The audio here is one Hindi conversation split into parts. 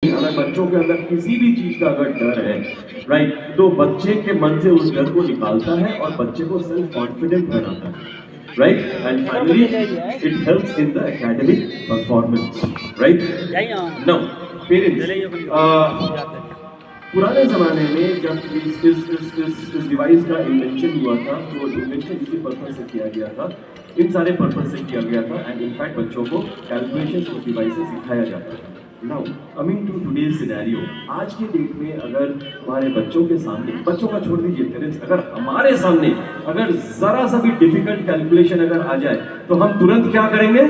अगर बच्चों के अंदर किसी भी चीज का अगर डर है, राइट, तो बच्चे के मन से उस डर को निकालता है और बच्चे को सेल्फ कॉन्फिडेंट बनाता है, right, and finally it helps in the academic performance, right. Now parents, पुराने ज़माने में जब इस डिवाइस का इन्वेंशन हुआ था, तो इन्वेंशन इसी पर्पज से किया गया था, इन सारे पर्पज से किया गया था, एंड इनफैक्ट बच्चों को कैलकुलेशन और डिवाइसेस सिखाया जाता था। Now coming to today's scenario, आज के डेट में अगर हमारे बच्चों के सामने, बच्चों का छोड़ दीजिए पेरेंट्स, अगर हमारे सामने अगर जरा सा भी डिफिकल्ट कैलकुलेशन अगर आ जाए तो हम तुरंत क्या करेंगे?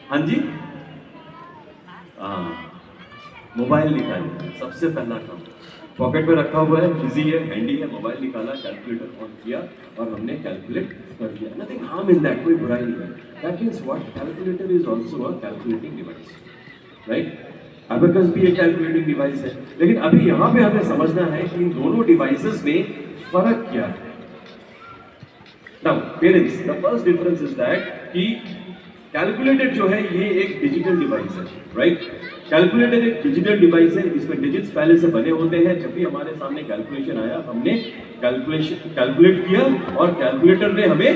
हाँ जी, मोबाइल निकालिए, सबसे पहला काम। पॉकेट में रखा हुआ है, इजी है, हैंडी है, मोबाइल निकाला, कैलकुलेटर ऑन किया और हमने कैलकुलेट कर दिया। नथिंग हार्म इन दैट, कोई बुराई नहीं है। That means what? Calculator is also a calculating device, right. Abacus भी एक कैलकुलेटिंग डिवाइस है, लेकिन अभी यहाँ पे हमें समझना है कि इन दोनों डिवाइसेस में फर्क क्या है। Now parents, the first difference is that कि कैलकुलेटर जो है ये एक डिजिटल डिवाइस है, राइट। कैलकुलेटर एक डिजिटल डिवाइस है, इसमें डिजिट्स पहले से बने होते हैं। जब भी हमारे सामने कैलकुलेशन आया, हमने कैलकुलेट किया और कैलकुलेटर ने हमें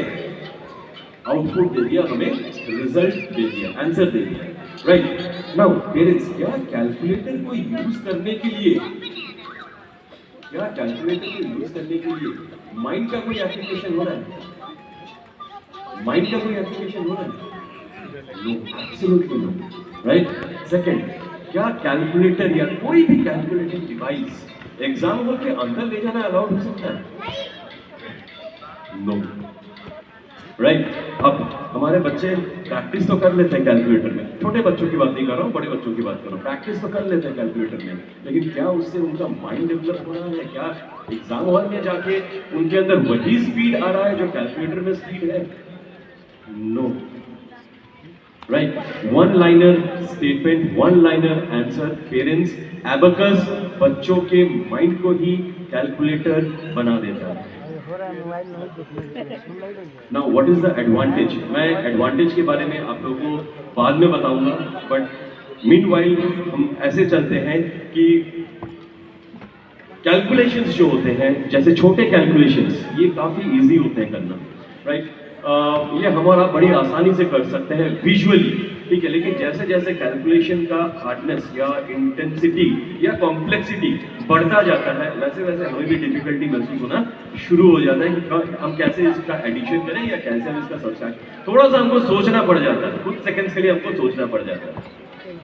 आउटपुट दे दिया, हमें रिजल्ट दे दिया, आंसर दे दिया, राइट। नाउ पेरेंट्स, क्या कैलकुलेटर को यूज करने के लिए माइंड का कोई एप्लीकेशन हो रहा है? माइंड का कोई एप्लीकेशन हो रहा है? No, absolutely no, right. Second, क्या कैलकुलेटर या कोई भी कैलकुलेटिंग डिवाइस एग्जाम हॉल के अंदर ले जाना अलाउड हो सकता है? No, right. अब हमारे बच्चे प्रैक्टिस तो कर लेते हैं कैलकुलेटर में, छोटे बच्चों की बात नहीं कर रहा हूँ, बड़े बच्चों की बात कर रहा हूँ, प्रैक्टिस तो कर लेते हैं कैलकुलेटर में, लेकिन क्या उससे उनका माइंड डेवलप हो रहा है? क्या एग्जाम हॉल में जाके उनके अंदर वही स्पीड आ रहा है जो कैलकुलेटर में स्पीड है? No, right. One liner statement, one liner answer. Parents, abacus बच्चों के माइंड को ही कैलकुलेटर बना देता है। Now what is the advantage? मैं एडवांटेज के बारे में आप लोगों को बाद में बताऊंगा, बट मीनवाइल हम ऐसे चलते हैं कि कैलकुलेशंस जो होते हैं, जैसे छोटे कैलकुलेशंस, ये काफी इजी होते हैं करना, राइट। ये हमारा बड़ी आसानी से कर सकते हैं विजुअली, ठीक है, लेकिन जैसे जैसे कैलकुलेशन का हार्डनेस या इंटेंसिटी या कॉम्प्लेक्सिटी बढ़ता जाता है, वैसे वैसे हमें भी डिफिकल्टी महसूस होना शुरू हो जाता है कि हम कैसे इसका एडिशन करें या कैसे हम इसका सब्सट्रैक्ट। थोड़ा सा हमको सोचना पड़ जाता है, कुछ सेकंड्स के लिए हमको सोचना पड़ जाता है।